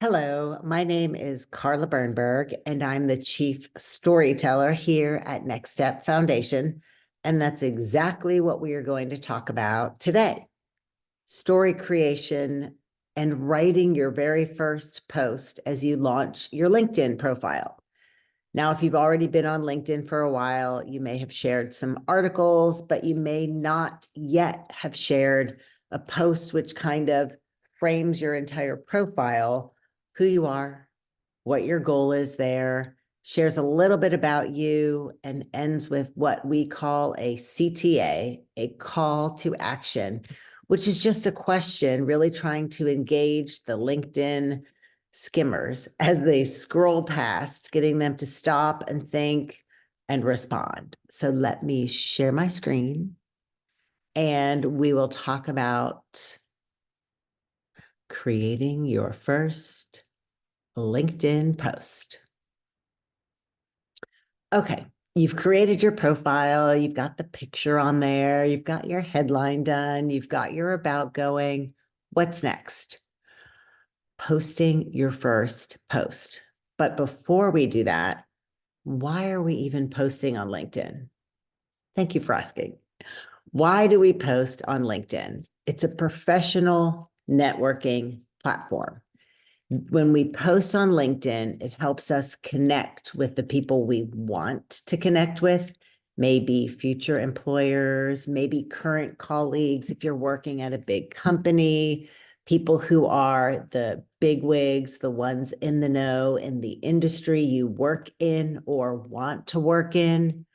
Hello, my name is Carla Bernberg, and I'm the Chief Storyteller here at Next Step Foundation. And that's exactly what we are going to talk about today. Story creation and writing your very first post as you launch your LinkedIn profile. Now, if you've already been on LinkedIn for a while, you may have shared some articles, but you may not yet have shared a post which kind of frames your entire profile, who you are, what your goal is there, shares a little bit about you, and ends with what we call a CTA, a call to action, which is just a question really trying to engage the LinkedIn skimmers as they scroll past, getting them to stop and think and respond. So let me share my screen and we will talk about creating your first LinkedIn post. Okay, you've created your profile, you've got the picture on there, you've got your headline done, you've got your about going. What's next? Posting your first post. But before we do that, why are we even posting on LinkedIn? Thank you for asking. Why do we post on LinkedIn? It's a professional networking platform. When we post on LinkedIn, it helps us connect with the people we want to connect with, maybe future employers, maybe current colleagues if you're working at a big company, people who are the big wigs, the ones in the know in the industry you work in or want to work in.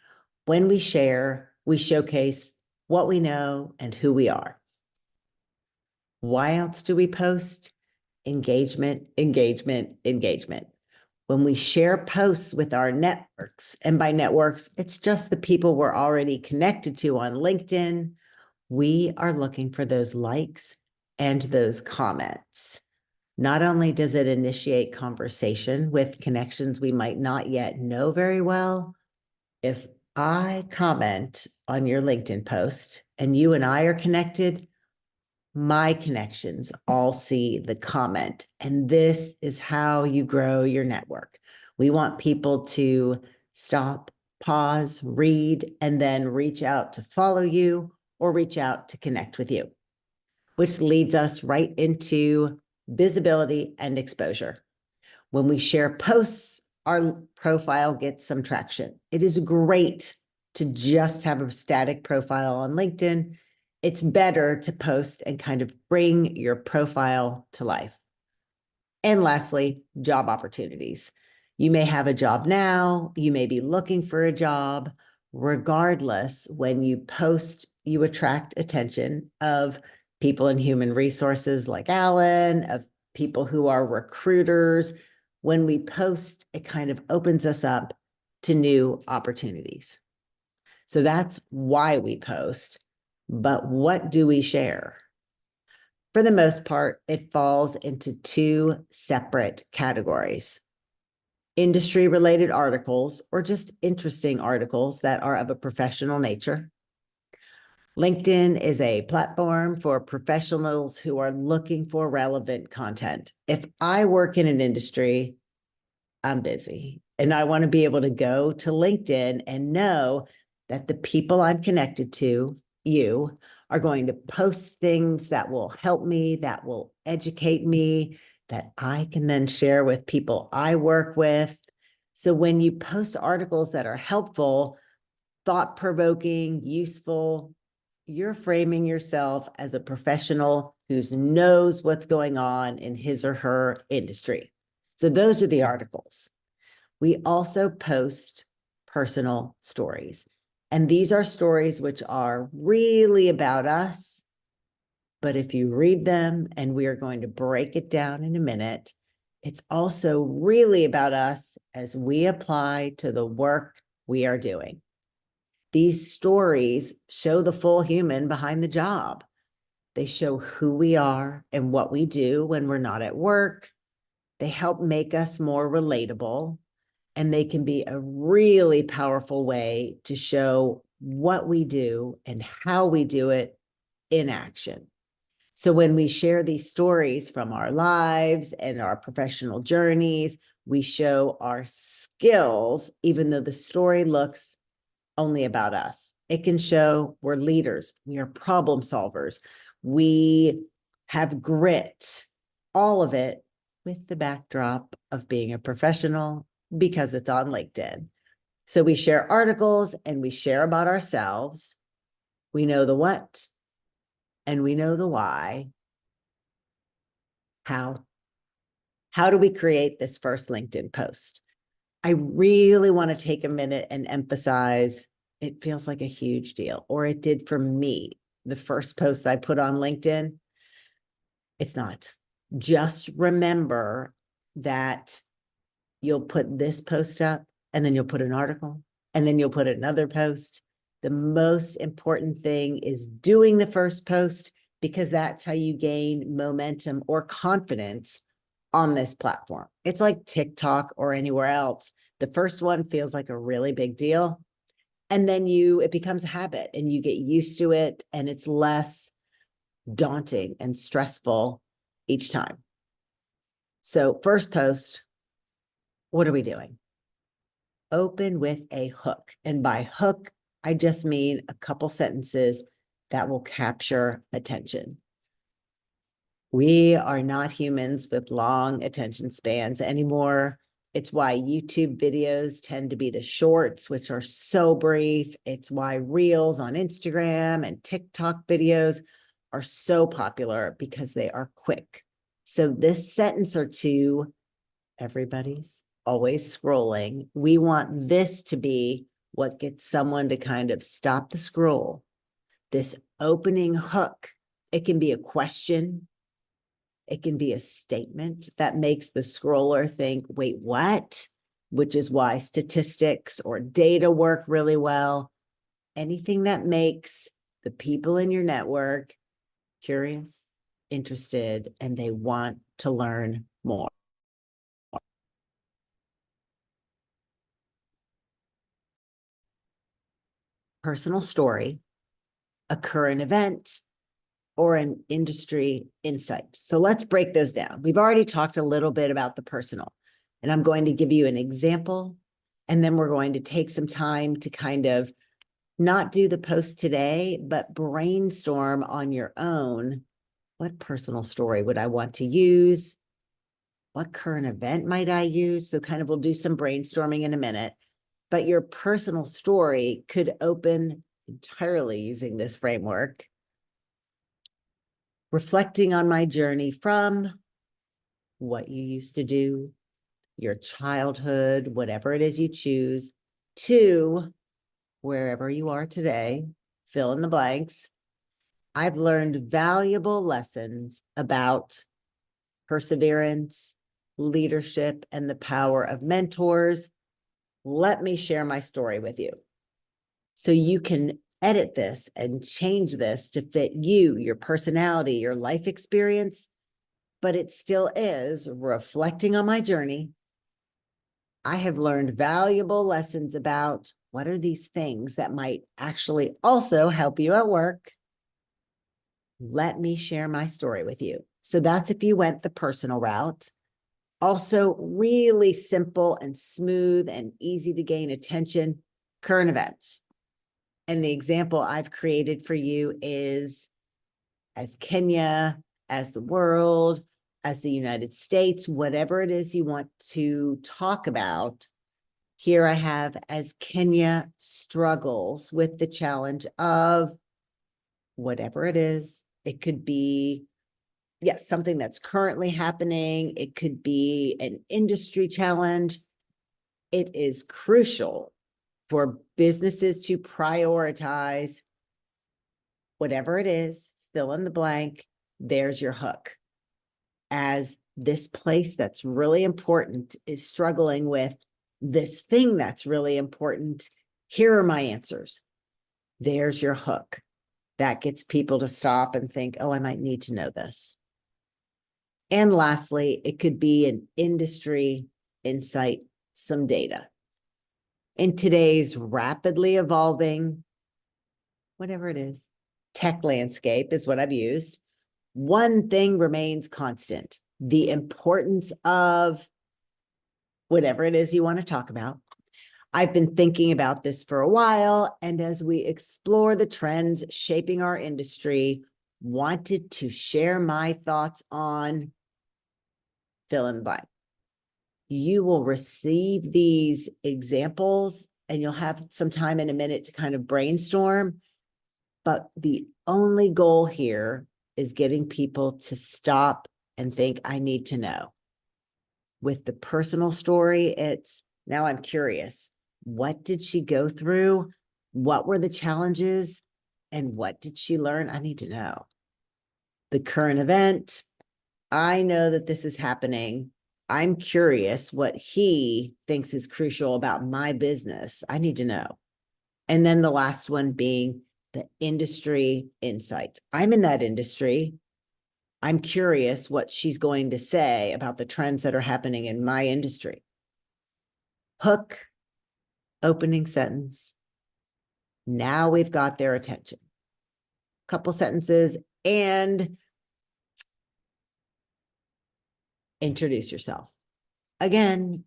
When we share, we showcase what we know and who we are. Why else do we post? Engagement, engagement, engagement. When we share posts with our networks, and by networks, it's just the people we're already connected to on LinkedIn, we are looking for those likes and those comments. Not only does it initiate conversation with connections we might not yet know very well, if I comment on your LinkedIn post and you and I are connected, my connections all see the comment. And this is how you grow your network. We want people to stop, pause, read, and then reach out to follow you or reach out to connect with you, which leads us right into visibility and exposure. When we share posts, our profile gets some traction. It is great to just have a static profile on LinkedIn. It's better to post and kind of bring your profile to life. And lastly, job opportunities. You may have a job now, you may be looking for a job. Regardless, when you post, you attract attention of people in human resources like Alan, of people who are recruiters. When we post, it kind of opens us up to new opportunities. So that's why we post. But what do we share? For the most part, it falls into two separate categories: industry-related articles or just interesting articles that are of a professional nature. LinkedIn is a platform for professionals who are looking for relevant content. If I work in an industry, I'm busy and I want to be able to go to LinkedIn and know that the people I'm connected to, you, are going to post things that will help me, that will educate me, that I can then share with people I work with. So when you post articles that are helpful, thought-provoking, useful, you're framing yourself as a professional who knows what's going on in his or her industry. So those are the articles. We also post personal stories. And these are stories which are really about us. But if you read them, and we are going to break it down in a minute, it's also really about us as we apply to the work we are doing. These stories show the full human behind the job. They show who we are and what we do when we're not at work. They help make us more relatable, and they can be a really powerful way to show what we do and how we do it in action. So when we share these stories from our lives and our professional journeys, we show our skills, even though the story looks only about us. It can show we're leaders, we are problem solvers, we have grit, all of it with the backdrop of being a professional because it's on LinkedIn. So we share articles and we share about ourselves. We know the what and we know the why. How? How do we create this first LinkedIn post? I really want to take a minute and emphasize it feels like a huge deal, or it did for me. The first post I put on LinkedIn, it's not. Just remember that you'll put this post up and then you'll put an article and then you'll put another post. The most important thing is doing the first post because that's how you gain momentum or confidence on this platform. It's like TikTok or anywhere else. The first one feels like a really big deal. And then it becomes a habit and you get used to it and it's less daunting and stressful each time. So first post, what are we doing? Open with a hook. And by hook, I just mean a couple sentences that will capture attention. We are not humans with long attention spans anymore. It's why YouTube videos tend to be the shorts, which are so brief. It's why Reels on Instagram and TikTok videos are so popular because they are quick. So this sentence or two, everybody's always scrolling. We want this to be what gets someone to kind of stop the scroll. This opening hook, it can be a question. It can be a statement that makes the scroller think, wait, what? Which is why statistics or data work really well. Anything that makes the people in your network curious, interested, and they want to learn more. Personal story, a current event, or an industry insight. So let's break those down. We've already talked a little bit about the personal, and I'm going to give you an example, and then we're going to take some time to kind of not do the post today, but brainstorm on your own. What personal story would I want to use? What current event might I use? So kind of we'll do some brainstorming in a minute, but your personal story could open entirely using this framework, reflecting on my journey from what you used to do, your childhood, whatever it is you choose, to wherever you are today, fill in the blanks. I've learned valuable lessons about perseverance, leadership, and the power of mentors. Let me share my story with you. So you can edit this and change this to fit you, your personality, your life experience, but it still is reflecting on my journey. I have learned valuable lessons about what are these things that might actually also help you at work. Let me share my story with you. So that's if you went the personal route. Also, really simple and smooth and easy to gain attention, current events. And the example I've created for you is as Kenya, as the world, as the United States, whatever it is you want to talk about. Here I have as Kenya struggles with the challenge of whatever it is. It could be, yes, something that's currently happening. It could be an industry challenge. It is crucial for businesses to prioritize whatever it is, fill in the blank, there's your hook. As this place that's really important is struggling with this thing that's really important, here are my answers. There's your hook. That gets people to stop and think, oh, I might need to know this. And lastly, it could be an industry insight, some data. In today's rapidly evolving, whatever it is, tech landscape is what I've used. one thing remains constant: the importance of whatever it is you want to talk about. I've been thinking about this for a while, and as we explore the trends shaping our industry, wanted to share my thoughts on fill in the blank. You will receive these examples and you'll have some time in a minute to kind of brainstorm. But the only goal here is getting people to stop and think, I need to know. With the personal story, it's now I'm curious. What did she go through? What were the challenges? And what did she learn? I need to know. The current event, I know that this is happening. I'm curious what he thinks is crucial about my business. I need to know. And then the last one being the industry insights. I'm in that industry. I'm curious what she's going to say about the trends that are happening in my industry. Hook, opening sentence. Now we've got their attention. Couple sentences and introduce yourself. Again,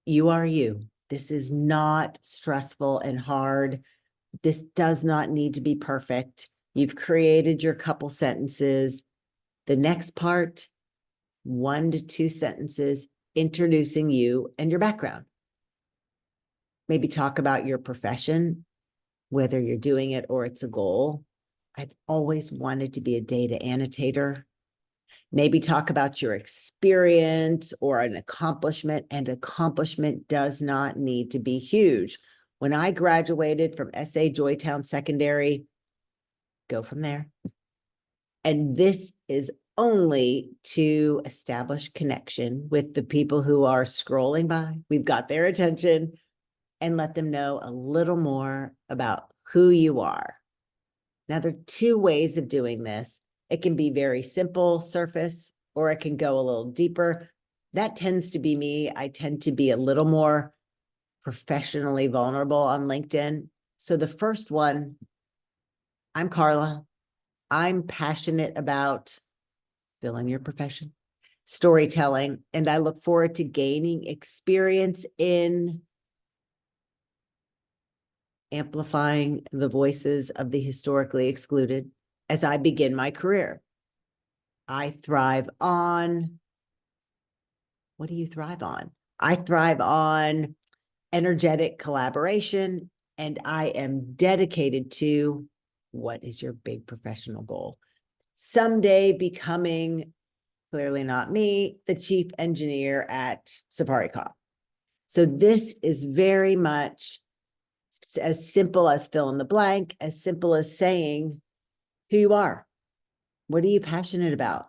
you are you. This is not stressful and hard. This does not need to be perfect. You've created your couple sentences. The next part, 1 to 2 sentences introducing you and your background. Maybe talk about your profession, whether you're doing it or it's a goal. I've always wanted to be a data annotator. Maybe talk about your experience or an accomplishment, and accomplishment does not need to be huge. When I graduated from SA Joytown Secondary, go from there. And this is only to establish connection with the people who are scrolling by. We've got their attention, and let them know a little more about who you are. Now, there are 2 ways of doing this. It can be very simple, surface, or it can go a little deeper. That tends to be me. I tend to be a little more professionally vulnerable on LinkedIn. So the first one, I'm Carla. I'm passionate about fill in your profession, storytelling, and I look forward to gaining experience in amplifying the voices of the historically excluded as I begin my career. I thrive on, what do you thrive on? I thrive on energetic collaboration, and I am dedicated to, what is your big professional goal? Someday becoming, clearly not me, the chief engineer at Safaricom. So this is very much as simple as fill in the blank, as simple as saying who you are. What are you passionate about?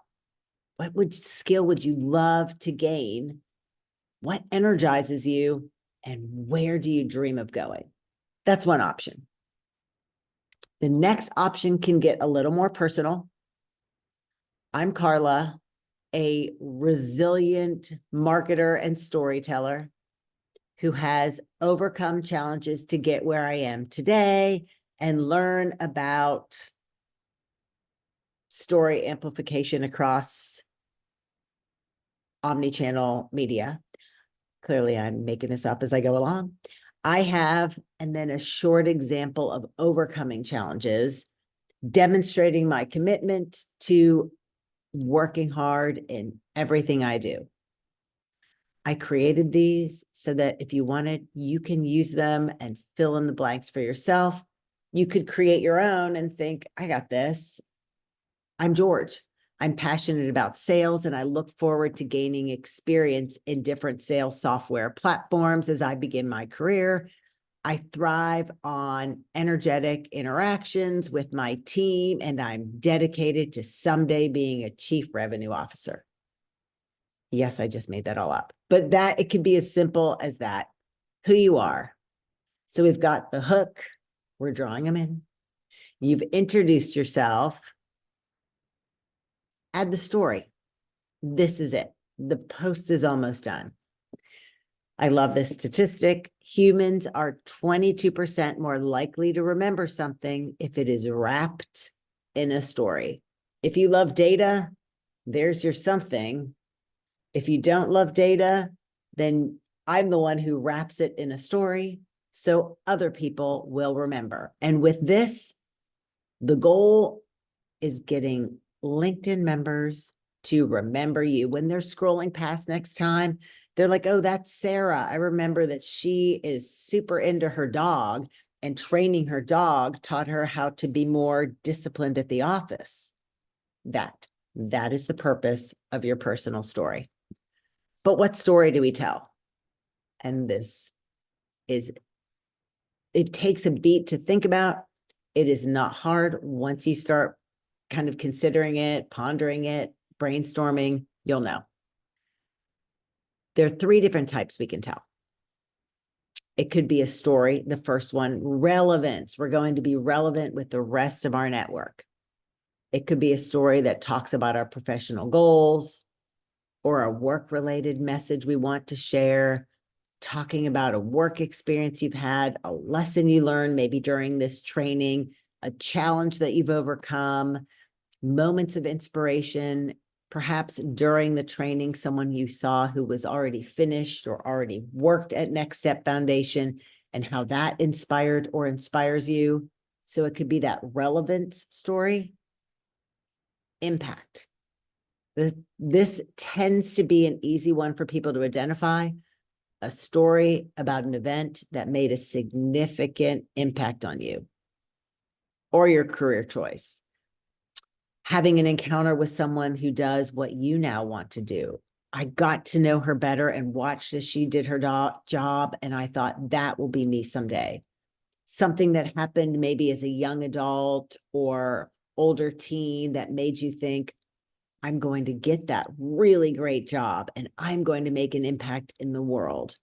What skill would you love to gain? What energizes you? And where do you dream of going? That's one option. The next option can get a little more personal. I'm Carla, a resilient marketer and storyteller who has overcome challenges to get where I am today and learn about story amplification across omni-channel media. Clearly, I'm making this up as I go along. I have, and then a short example of overcoming challenges, demonstrating my commitment to working hard in everything I do. I created these so that if you wanted, you can use them and fill in the blanks for yourself. You could create your own and think, I got this. I'm George. I'm passionate about sales, and I look forward to gaining experience in different sales software platforms as I begin my career. I thrive on energetic interactions with my team, and I'm dedicated to someday being a chief revenue officer. Yes, I just made that all up, but that it can be as simple as that, who you are. So we've got the hook. We're drawing them in. You've introduced yourself. Add the story. This is it. The post is almost done. I love this statistic. Humans are 22% more likely to remember something if it is wrapped in a story. If you love data, there's your something. If you don't love data, then I'm the one who wraps it in a story so other people will remember. And with this, the goal is getting LinkedIn members to remember you. When they're scrolling past next time, they're like, oh, that's Sarah. I remember that she is super into her dog, and training her dog taught her how to be more disciplined at the office. That is the purpose of your personal story. But what story do we tell? And it takes a beat to think about. It is not hard. Once you start kind of considering it, pondering it, brainstorming, you'll know. There are 3 different types we can tell. It could be a story. The first one, relevance. We're going to be relevant with the rest of our network. It could be a story that talks about our professional goals or a work-related message we want to share, talking about a work experience you've had, a lesson you learned maybe during this training, a challenge that you've overcome, moments of inspiration, perhaps during the training, someone you saw who was already finished or already worked at Next Step Foundation and how that inspired or inspires you. So it could be that relevance story. Impact. This tends to be an easy one for people to identify. A story about an event that made a significant impact on you or your career choice. Having an encounter with someone who does what you now want to do. I got to know her better and watched as she did her job, and I thought that will be me someday. Something that happened maybe as a young adult or older teen that made you think, I'm going to get that really great job and I'm going to make an impact in the world.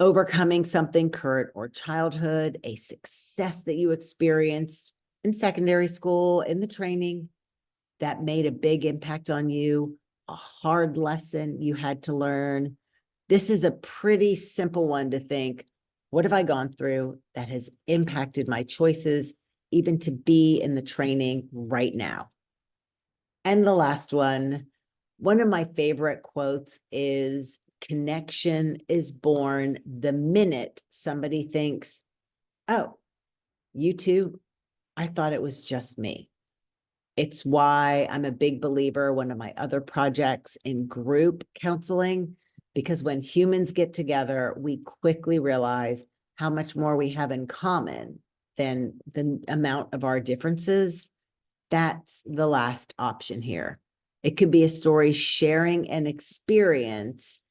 Overcoming something current or childhood, a success that you experienced in secondary school, in the training that made a big impact on you, a hard lesson you had to learn. This is a pretty simple one to think, what have I gone through that has impacted my choices, even to be in the training right now? And the last one of my favorite quotes is, connection is born the minute somebody thinks, oh, you too, I thought it was just me. It's why I'm a big believer, one of my other projects, in group counseling, because when humans get together, we quickly realize how much more we have in common than the amount of our differences. That's the last option here. It could be a story sharing an experience,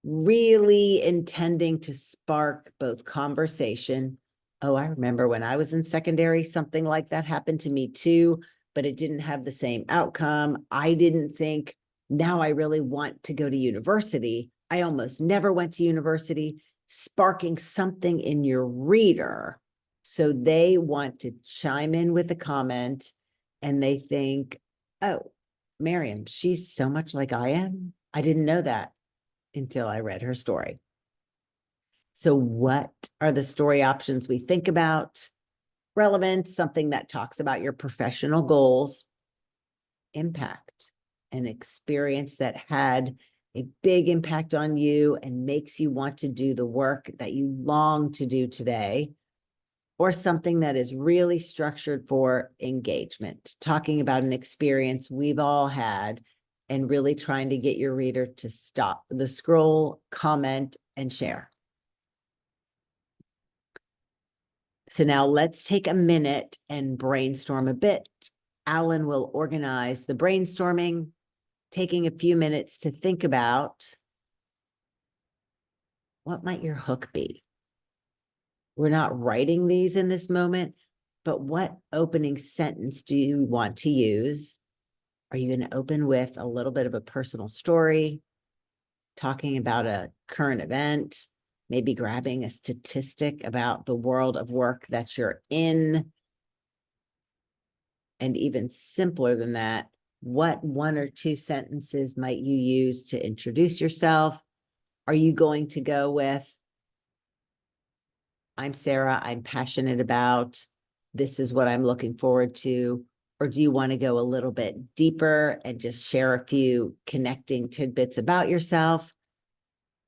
really intending to spark both conversation. Oh, I remember when I was in secondary, something like that happened to me too, but it didn't have the same outcome. I didn't think, now I really want to go to university. I almost never went to university, sparking something in your reader. So they want to chime in with a comment and they think, oh, Miriam, she's so much like I am. I didn't know that until I read her story. So what are the story options we think about? Relevance, something that talks about your professional goals. Impact, an experience that had a big impact on you and makes you want to do the work that you long to do today. Or something that is really structured for engagement, talking about an experience we've all had and really trying to get your reader to stop the scroll, comment, and share. So now let's take a minute and brainstorm a bit. Alan will organize the brainstorming, taking a few minutes to think about, what might your hook be? We're not writing these in this moment, but what opening sentence do you want to use? Are you going to open with a little bit of a personal story, talking about a current event, maybe grabbing a statistic about the world of work that you're in? And even simpler than that, what 1 or 2 sentences might you use to introduce yourself? Are you going to go with, I'm Sarah, I'm passionate about, this is what I'm looking forward to, Or do you want to go a little bit deeper and just share a few connecting tidbits about yourself?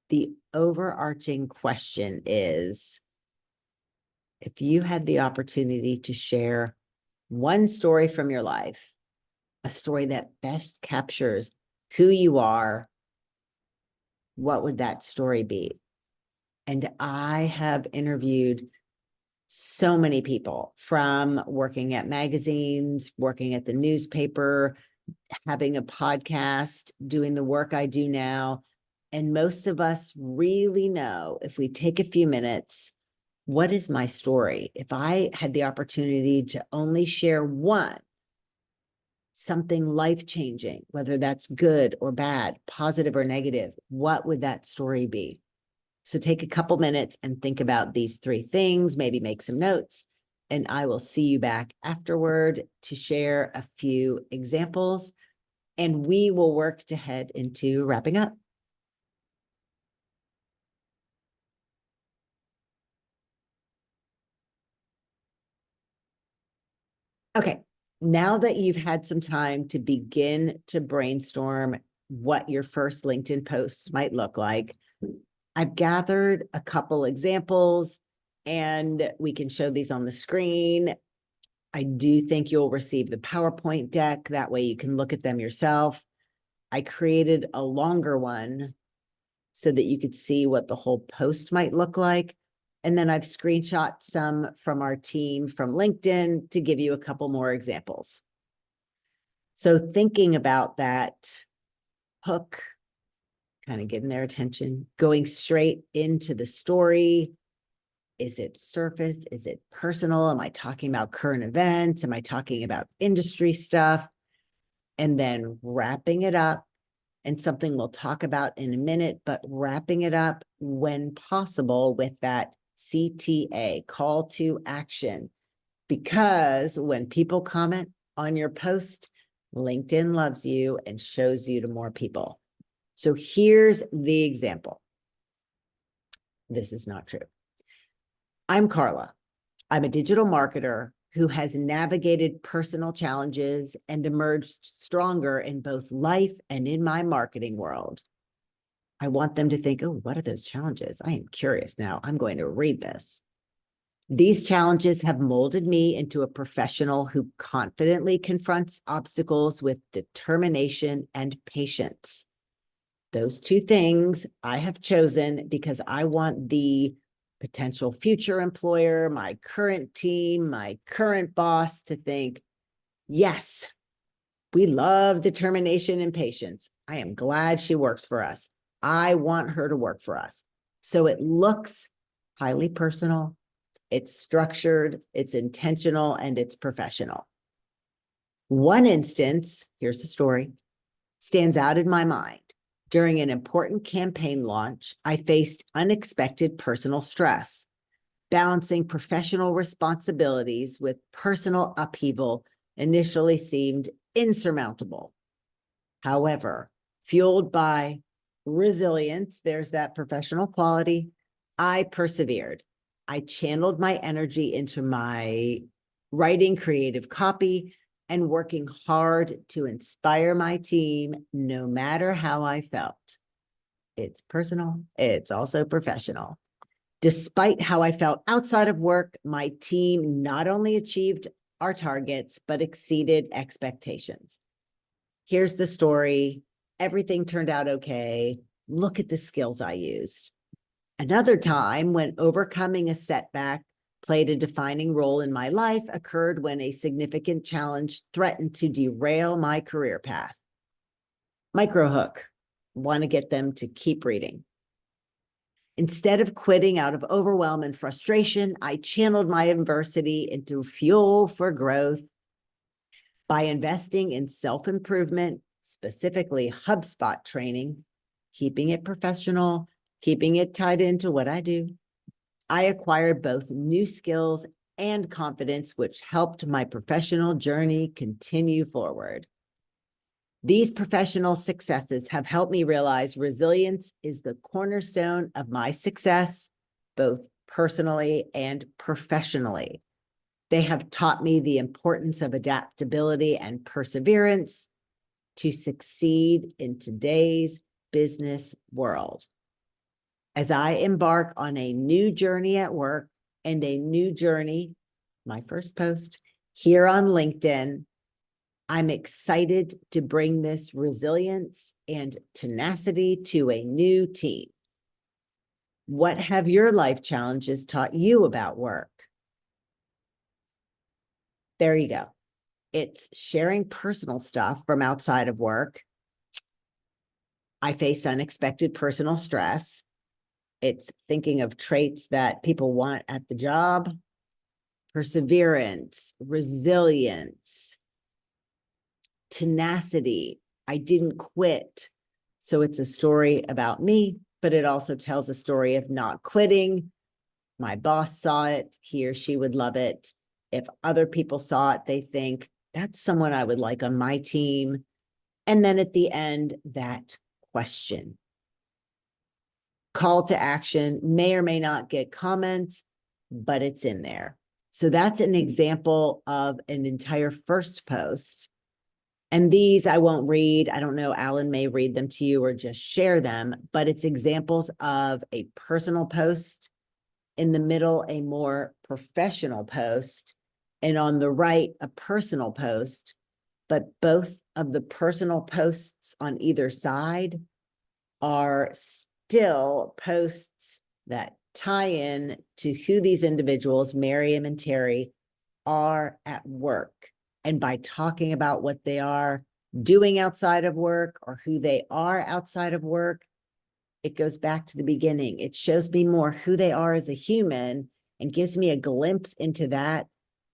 The overarching question is, if you had the opportunity to share one story from your life, a story that best captures who you are, what would that story be? And I have interviewed so many people, from working at magazines, working at the newspaper, having a podcast, doing the work I do now. And most of us really know, if we take a few minutes, what is my story? If I had the opportunity to only share one, something life-changing, whether that's good or bad, positive or negative, what would that story be? So take a couple minutes and think about these three things, maybe make some notes, and I will see you back afterward to share a few examples, and we will work to head into wrapping up. Okay, now that you've had some time to begin to brainstorm what your first LinkedIn post might look like, I've gathered a couple examples and we can show these on the screen. I do think you'll receive the PowerPoint deck. That way you can look at them yourself. I created a longer one so that you could see what the whole post might look like. And then I've screenshot some from our team from LinkedIn to give you a couple more examples. So thinking about that hook, kind of getting their attention, going straight into the story. Is it surface? Is it personal? Am I talking about current events? Am I talking about industry stuff? And then wrapping it up, and something we'll talk about in a minute, but wrapping it up when possible with that CTA, call to action. Because when people comment on your post, LinkedIn loves you and shows you to more people. So here's the example. This is not true. I'm Carla. I'm a digital marketer who has navigated personal challenges and emerged stronger in both life and in my marketing world. I want them to think, oh, what are those challenges? I am curious now. I'm going to read this. These challenges have molded me into a professional who confidently confronts obstacles with determination and patience. Those two things I have chosen because I want the potential future employer, my current team, my current boss to think, yes, we love determination and patience. I am glad she works for us. I want her to work for us. So it looks highly personal, it's structured, it's intentional, and it's professional. One instance, here's the story, stands out in my mind. During an important campaign launch, I faced unexpected personal stress. Balancing professional responsibilities with personal upheaval initially seemed insurmountable. However, fueled by resilience, there's that professional quality, I persevered. I channeled my energy into my writing creative copy and working hard to inspire my team, no matter how I felt. It's personal, it's also professional. Despite how I felt outside of work, my team not only achieved our targets, but exceeded expectations. Here's the story. Everything turned out okay. Look at the skills I used. Another time when overcoming a setback played a defining role in my life occurred when a significant challenge threatened to derail my career path. Microhook. Want to get them to keep reading. Instead of quitting out of overwhelm and frustration, I channeled my adversity into fuel for growth. By investing in self-improvement, specifically HubSpot training, keeping it professional, keeping it tied into what I do, I acquired both new skills and confidence, which helped my professional journey continue forward. These professional successes have helped me realize resilience is the cornerstone of my success, both personally and professionally. They have taught me the importance of adaptability and perseverance to succeed in today's business world. As I embark on a new journey at work and a new journey, my first post here on LinkedIn, I'm excited to bring this resilience and tenacity to a new team. What have your life challenges taught you about work? There you go. It's sharing personal stuff from outside of work. I face unexpected personal stress. It's thinking of traits that people want at the job, perseverance, resilience, tenacity. I didn't quit. So it's a story about me, but it also tells a story of not quitting. My boss saw it, he or she would love it. If other people saw it, they think that's someone I would like on my team. And then at the end, that question. Call to action may or may not get comments, but it's in there. So that's an example of an entire first post. And these I won't read. I don't know, Alan may read them to you or just share them, but it's examples of a personal post. In the middle, a more professional post, and on the right, a personal post. But both of the personal posts on either side are still posts that tie in to who these individuals, Miriam and Terry, are at work. And by talking about what they are doing outside of work or who they are outside of work, it goes back to the beginning. It shows me more who they are as a human and gives me a glimpse into that.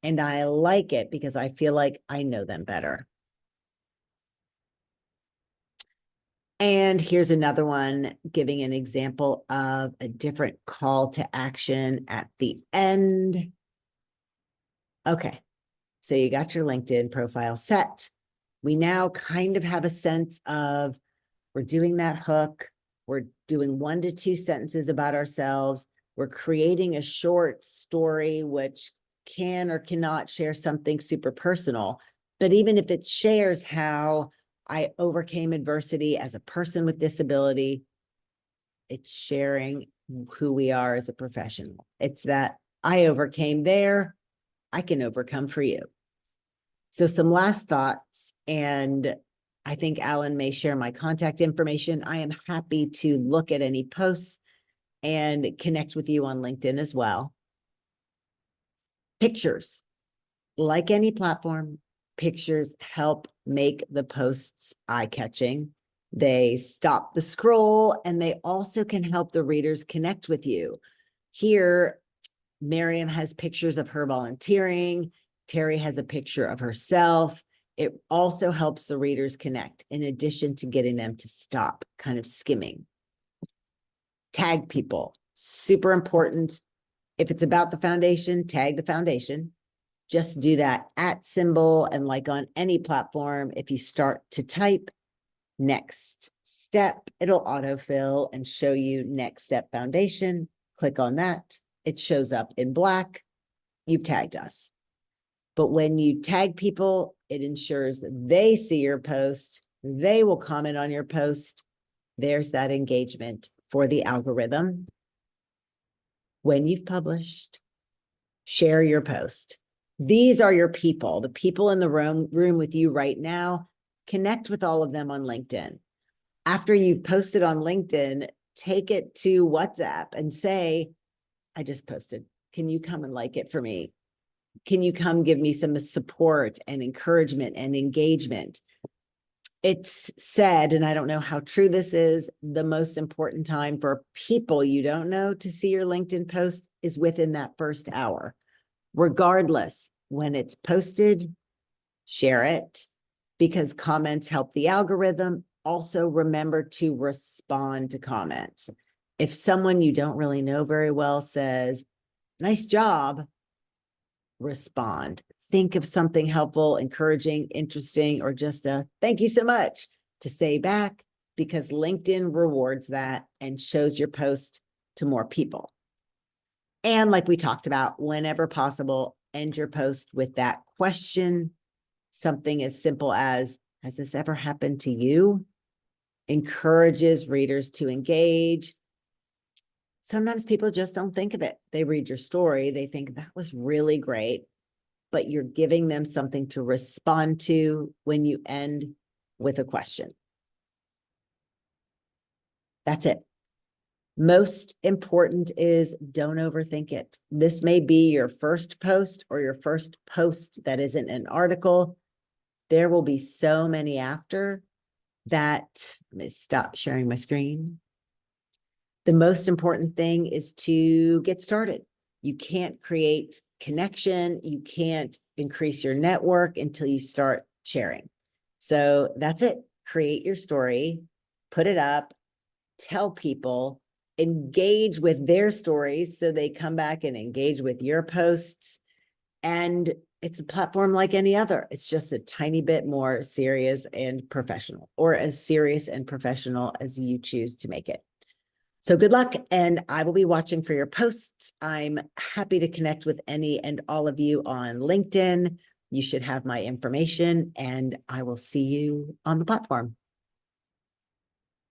And I like it because I feel like I know them better. And here's another one giving an example of a different call to action at the end. Okay, so you got your LinkedIn profile set. We now kind of have a sense of we're doing that hook. We're doing 1 to 2 sentences about ourselves. We're creating a short story, which can or cannot share something super personal. But even if it shares how I overcame adversity as a person with disability, it's sharing who we are as a professional. It's that I overcame there, I can overcome for you. So some last thoughts, and I think Alan may share my contact information. I am happy to look at any posts and connect with you on LinkedIn as well. Pictures, like any platform, pictures help make the posts eye-catching. They stop the scroll, and they also can help the readers connect with you. Here, Miriam has pictures of her volunteering. Terry has a picture of herself. It also helps the readers connect, in addition to getting them to stop kind of skimming. Tag people, super important. If it's about the foundation, tag the foundation. Just do that @ symbol, and like on any platform, if you start to type next step, it'll autofill and show you next step foundation. Click on that. It shows up in black. You've tagged us. But when you tag people, it ensures they see your post. They will comment on your post. There's that engagement for the algorithm. When you've published, share your post. These are your people, the people in the room with you right now. Connect with all of them on LinkedIn. After you've posted on LinkedIn, take it to WhatsApp and say, I just posted. Can you come and like it for me? Can you come give me some support and encouragement and engagement? It's said, and I don't know how true this is, the most important time for people you don't know to see your LinkedIn post is within that first hour. Regardless, when it's posted, share it, because comments help the algorithm. Also, remember to respond to comments. If someone you don't really know very well says, nice job, respond. Think of something helpful, encouraging, interesting, or just a thank you so much to say back, because LinkedIn rewards that and shows your post to more people. And like we talked about, whenever possible, end your post with that question. Something as simple as, has this ever happened to you? Encourages readers to engage. Sometimes people just don't think of it. They read your story, they think that was really great, but you're giving them something to respond to when you end with a question. That's it. Most important is don't overthink it. This may be your first post or your first post that isn't an article. There will be so many after that. Let me stop sharing my screen. The most important thing is to get started. You can't create connection. You can't increase your network until you start sharing. So that's it. Create your story, put it up, tell people, engage with their stories so they come back and engage with your posts. And it's a platform like any other. It's just a tiny bit more serious and professional, or as serious and professional as you choose to make it. So good luck, and I will be watching for your posts. I'm happy to connect with any and all of you on LinkedIn. You should have my information, and I will see you on the platform.